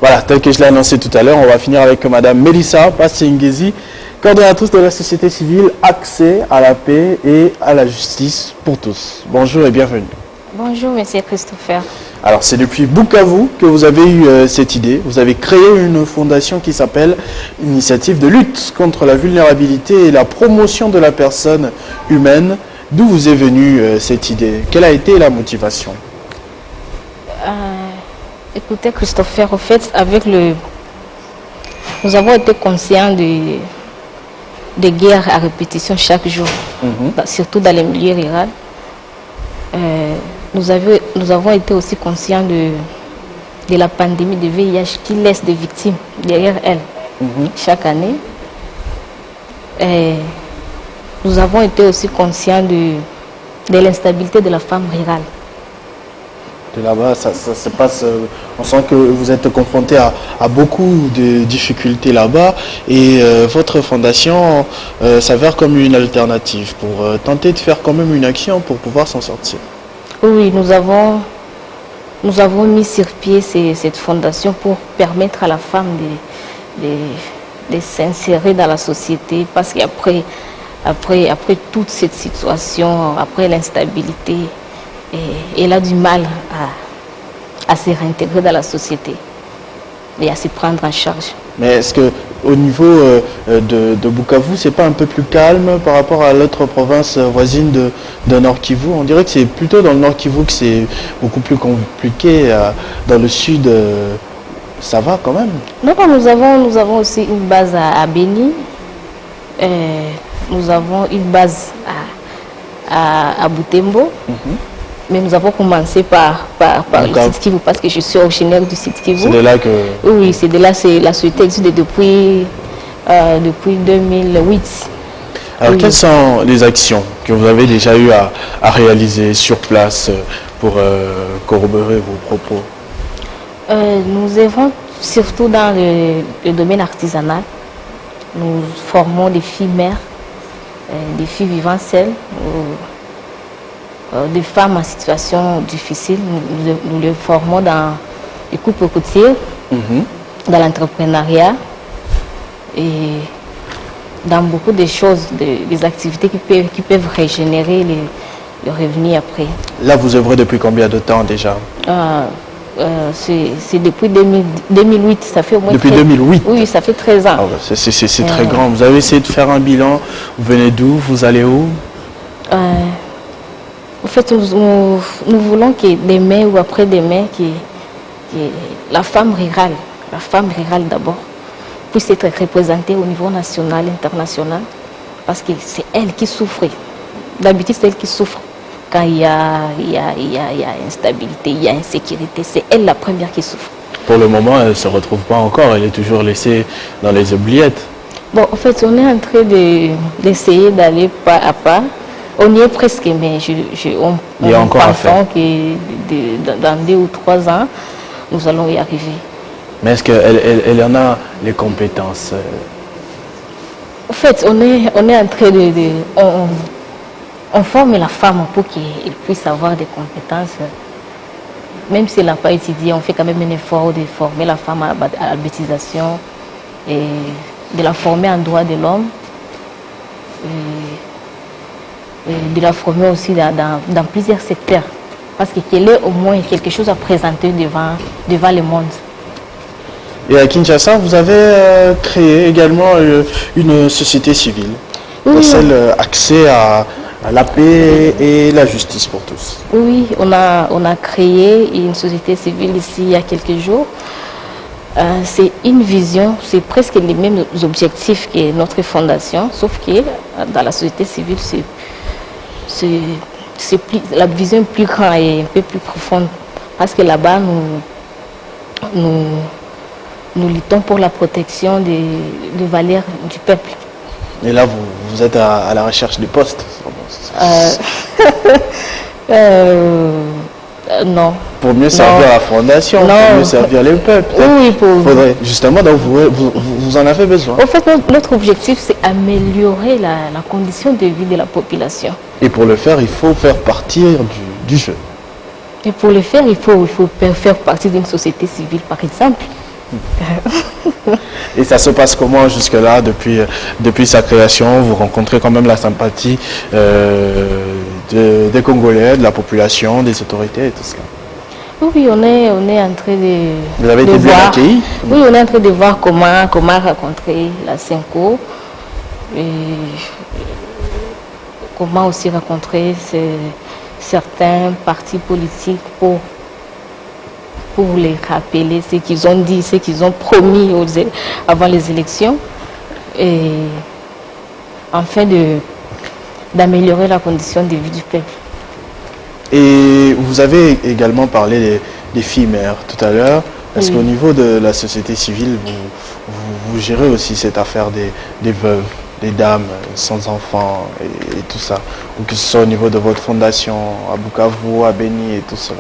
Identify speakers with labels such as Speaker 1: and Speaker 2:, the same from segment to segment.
Speaker 1: Voilà, tel que je l'ai annoncé tout à l'heure, on va finir avec Madame Melissa Passingezi, coordonnatrice de la société civile Accès à la paix et à la justice pour tous. Bonjour et bienvenue.
Speaker 2: Bonjour, Monsieur Christopher.
Speaker 1: Alors, c'est depuis Bukavu que vous avez eu cette idée. Vous avez créé une fondation qui s'appelle Initiative de lutte contre la vulnérabilité et la promotion de la personne humaine. D'où vous est venue cette idée? Quelle a été la motivation?
Speaker 2: Écoutez, Christopher, au fait, nous avons été conscients de guerres à répétition chaque jour, surtout dans les milieux ruraux. Nous avons été aussi conscients de la pandémie de VIH qui laisse des victimes derrière elle chaque année. Et nous avons été aussi conscients de l'instabilité de la femme rurale.
Speaker 1: De là-bas, ça se passe, on sent que vous êtes confronté à beaucoup de difficultés là-bas et votre fondation s'avère comme une alternative pour tenter de faire quand même une action pour pouvoir s'en sortir.
Speaker 2: Oui, nous avons mis sur pied cette fondation pour permettre à la femme de s'insérer dans la société parce qu'après toute cette situation, après l'instabilité, elle a du mal à se réintégrer dans la société et à se prendre en charge. Mais
Speaker 1: est-ce qu'au niveau de Bukavu, c'est pas un peu plus calme par rapport à l'autre province voisine de Nord Kivu? On dirait que c'est plutôt dans le Nord Kivu que c'est beaucoup plus compliqué. Dans le sud, ça va quand même?
Speaker 2: Non, nous avons aussi une base à Beni. Nous avons une base à Butembo. Mais nous avons commencé par le Sud Kivu parce que je suis originaire du Sud Kivu.
Speaker 1: C'est de là que...
Speaker 2: Oui, c'est de là, la société existe depuis 2008.
Speaker 1: Alors, quelles sont les actions que vous avez déjà eu à réaliser sur place pour corroborer vos propos?
Speaker 2: Nous œuvrons surtout dans le domaine artisanal. Nous formons des filles mères, des filles vivant seules, des femmes en situation difficile. Nous les formons dans les coupes coutières, dans l'entrepreneuriat et dans beaucoup de choses, des activités qui peuvent régénérer le revenu après.
Speaker 1: Là, vous œuvrez depuis combien de temps déjà?
Speaker 2: C'est depuis 2008, ça fait au moins...
Speaker 1: Depuis 2008?
Speaker 2: Oui, ça fait 13 ans.
Speaker 1: C'est très grand. Vous avez essayé de faire un bilan. Vous venez d'où? Vous allez où?
Speaker 2: En fait, nous voulons que demain ou après-demain, que la femme rurale d'abord, puisse être représentée au niveau national, international, parce que c'est elle qui souffre. D'habitude, c'est elle qui souffre. Quand il y a instabilité, il y a insécurité, c'est elle la première qui souffre.
Speaker 1: Pour le moment, elle ne se retrouve pas encore, elle est toujours laissée dans les oubliettes.
Speaker 2: Bon, en fait, on est en train d'essayer d'aller pas à pas. On y est presque, mais
Speaker 1: il y a encore à faire.
Speaker 2: Que dans 2 ou 3 ans, nous allons y arriver.
Speaker 1: Mais est-ce qu'elle en a les compétences?
Speaker 2: En fait, on est en train on forme la femme pour qu'elle puisse avoir des compétences. Même si elle n'a pas étudié, on fait quand même un effort de former la femme à l'alphabétisation et de la former en droit de l'homme. De la former aussi dans plusieurs secteurs, parce qu'elle ait au moins quelque chose à présenter devant le monde.
Speaker 1: Et à Kinshasa, vous avez créé également une société civile, celle Accès à la paix et la justice pour tous.
Speaker 2: Oui, on a créé une société civile ici il y a quelques jours. C'est une vision, c'est presque les mêmes objectifs que notre fondation, sauf que dans la société civile, la vision est plus grande et un peu plus profonde, parce que là-bas, nous luttons pour la protection des valeurs du peuple.
Speaker 1: Et là, vous êtes à la recherche des postes?
Speaker 2: Non.
Speaker 1: Pour mieux servir la fondation, pour mieux servir le peuple.
Speaker 2: Oui,
Speaker 1: faudrait, justement, donc vous en avez besoin.
Speaker 2: En fait, notre objectif, c'est améliorer la condition de vie de la population.
Speaker 1: Et pour le faire, il faut faire partir du jeu.
Speaker 2: Et pour le faire, il faut faire partie d'une société civile, par exemple.
Speaker 1: Et ça se passe comment jusque-là, depuis sa création? Vous rencontrez quand même la sympathie des Congolais, de la population, des autorités et tout cela?
Speaker 2: Oui, on est en train de
Speaker 1: Vous avez été bien
Speaker 2: voir.
Speaker 1: accueillis?
Speaker 2: Oui, on est en train de voir comment rencontrer la Cinco et comment aussi rencontrer certains partis politiques pour les rappeler ce qu'ils ont dit, ce qu'ils ont promis avant les élections, et afin d'améliorer la condition de vie du peuple.
Speaker 1: Et vous avez également parlé des filles mères tout à l'heure. Est-ce qu'au niveau de la société civile, vous gérez aussi cette affaire des veuves, des dames sans enfants et tout ça? Ou que ce soit au niveau de votre fondation, à Bukavu, à Beni et tout cela?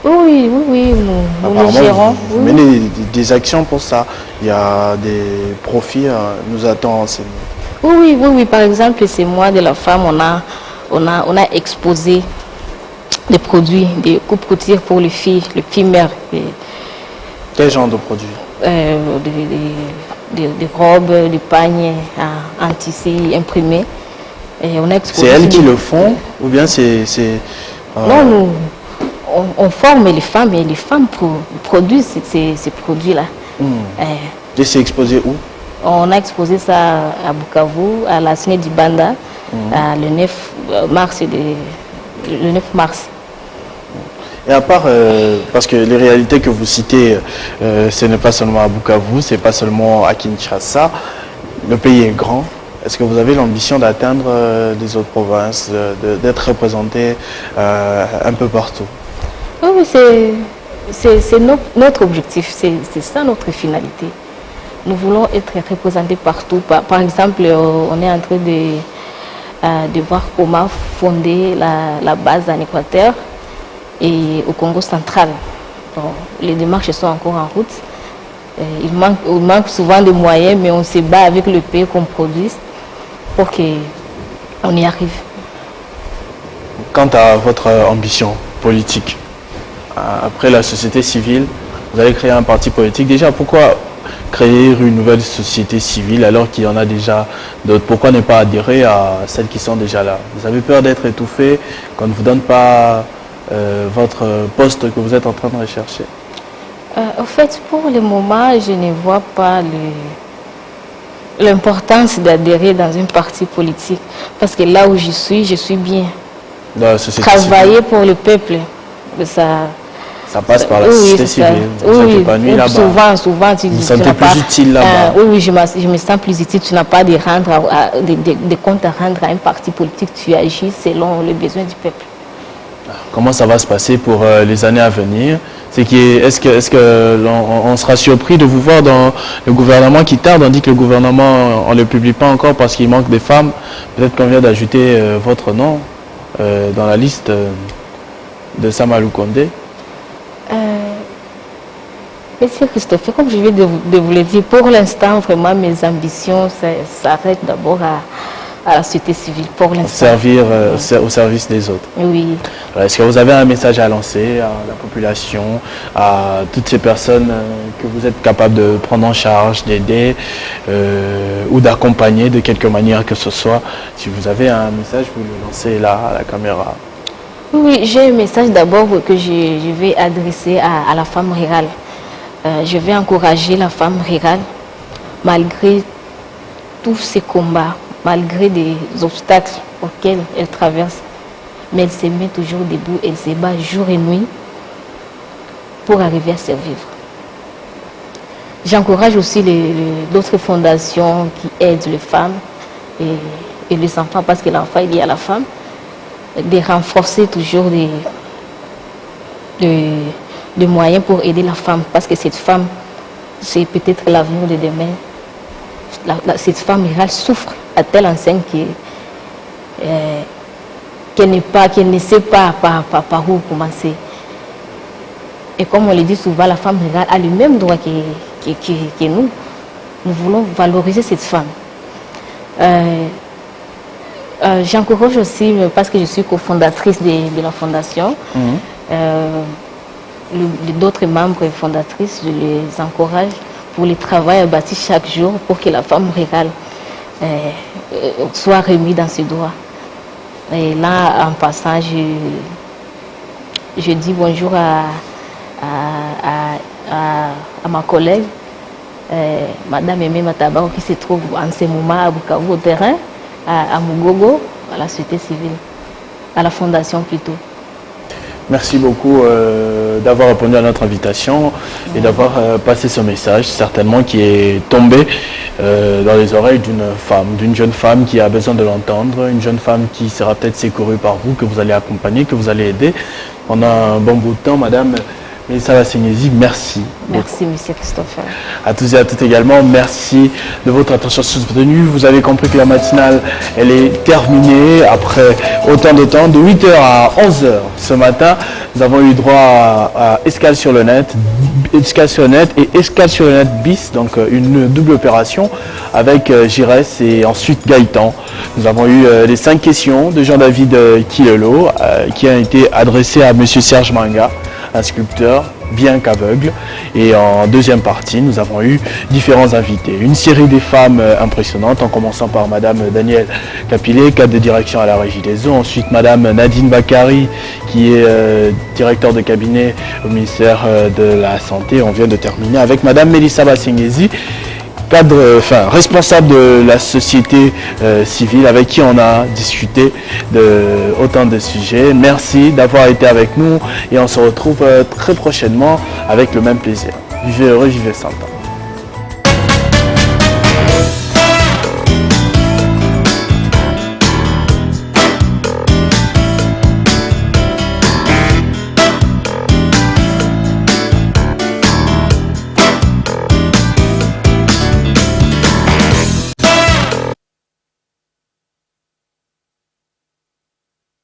Speaker 2: Oui, nous gérons.
Speaker 1: Vous menez des actions pour ça. Il y a des profits, nous a-t-on enseigné?
Speaker 2: Oui. Par exemple, c'est moi de la femme, on a exposé des produits, des coupes coutures pour les filles mères.
Speaker 1: Quel genre de produits?
Speaker 2: Des robes, des pagnes en tissu imprimé. Et on a exposé.
Speaker 1: C'est elles qui le font ou bien c'est
Speaker 2: Non, on forme les femmes et les femmes produisent ces produits-là.
Speaker 1: Et c'est exposé où?
Speaker 2: On a exposé ça à Bukavu, à la Ciné du Banda, le 9 mars.
Speaker 1: Et à part, parce que les réalités que vous citez, ce n'est pas seulement à Bukavu, ce n'est pas seulement à Kinshasa, le pays est grand. Est-ce que vous avez l'ambition d'atteindre des autres provinces, d'être représenté un peu partout?
Speaker 2: Oui, c'est notre objectif, c'est ça notre finalité. Nous voulons être représentés partout. Par exemple, on est en train de voir comment fonder la base en Équateur et au Congo central. Donc, les démarches sont encore en route. Il manque souvent de moyens, mais on se bat avec le pays qu'on produit pour qu'on y arrive.
Speaker 1: Quant à votre ambition politique, après la société civile, vous allez créer un parti politique. Déjà, pourquoi créer une nouvelle société civile alors qu'il y en a déjà d'autres? Pourquoi ne pas adhérer à celles qui sont déjà là? Vous avez peur d'être étouffé qu'on ne vous donne pas votre poste que vous êtes en train de rechercher?
Speaker 2: En fait, pour le moment, je ne vois pas l'importance d'adhérer dans un parti politique. Parce que là où je suis bien.
Speaker 1: Dans la société
Speaker 2: Travailler
Speaker 1: civile.
Speaker 2: pour le peuple,
Speaker 1: ça passe par la société civile. Vous êtes épanoui là-bas.
Speaker 2: Souvent, tu
Speaker 1: vous sentez plus utile là-bas.
Speaker 2: Oui, je me sens plus utile. Tu n'as pas de comptes à rendre à un parti politique. Tu agis selon les besoins du peuple.
Speaker 1: Comment ça va se passer pour les années à venir? Est-ce qu'on sera surpris de vous voir dans le gouvernement qui tarde? On dit que le gouvernement, on ne le publie pas encore parce qu'il manque des femmes. Peut-être qu'on vient d'ajouter votre nom dans la liste de Samalou Condé.
Speaker 2: Monsieur Christophe, comme je viens de vous le dire, pour l'instant, vraiment, mes ambitions s'arrêtent d'abord à la société civile, pour l'instant.
Speaker 1: Servir au service des autres.
Speaker 2: Oui.
Speaker 1: Est-ce que vous avez un message à lancer à la population, à toutes ces personnes que vous êtes capable de prendre en charge, d'aider ou d'accompagner de quelque manière que ce soit? Si vous avez un message, vous le lancez là, à la caméra.
Speaker 2: Oui, j'ai un message d'abord que je vais adresser à la femme rurale. Je vais encourager la femme rurale, malgré tous ces combats, malgré des obstacles auxquels elle traverse. Mais elle se met toujours debout, elle se bat jour et nuit pour arriver à survivre. J'encourage aussi d'autres fondations qui aident les femmes et les enfants, parce que l'enfant est lié à la femme, de renforcer toujours des moyens pour aider la femme, parce que cette femme, c'est peut-être l'avenir de demain. Cette femme rurale souffre à telle enseigne qu'elle ne sait pas par où commencer. Et comme on le dit souvent, la femme rurale a le même droit que nous. Nous voulons valoriser cette femme. J'encourage aussi, parce que je suis cofondatrice de la fondation, d'autres membres fondatrices, je les encourage pour le travail abattu chaque jour pour que la femme rurale soit remise dans ses droits. Et là, en passant, je dis bonjour à ma collègue, Madame Aimé Matabaro, qui se trouve en ce moment à Bukavu, au terrain, à Mugogo, à la société civile, à la fondation plutôt.
Speaker 1: Merci beaucoup d'avoir répondu à notre invitation et d'avoir passé ce message, certainement qui est tombé dans les oreilles d'une jeune femme qui a besoin de l'entendre, une jeune femme qui sera peut-être secourue par vous, que vous allez accompagner, que vous allez aider pendant un bon bout de temps, Madame Mélissa Bassengezi, merci.
Speaker 2: Merci, Monsieur Christopher.
Speaker 1: À tous et à toutes également, merci de votre attention soutenue. Vous avez compris que la matinale, elle est terminée après autant de temps, de 8h à 11h ce matin. Nous avons eu droit à Escale sur le net et Escale sur le net bis, donc une double opération avec Gires et ensuite Gaëtan. Nous avons eu les 5 questions de Jean-David Kilelo qui ont été adressées à Monsieur Serge Manga, un sculpteur bien qu'aveugle. Et en deuxième partie, nous avons eu différents invités. Une série des femmes impressionnantes, en commençant par Madame Danielle Capillet, cadre de direction à la Régie des Eaux. Ensuite, Madame Nadine Bakari, qui est directeur de cabinet au ministère de la Santé. On vient de terminer avec Madame Mélissa Bassengezi, responsable de la société civile, avec qui on a discuté de autant de sujets. Merci d'avoir été avec nous et on se retrouve très prochainement avec le même plaisir. Vivez heureux, vivez sans temps.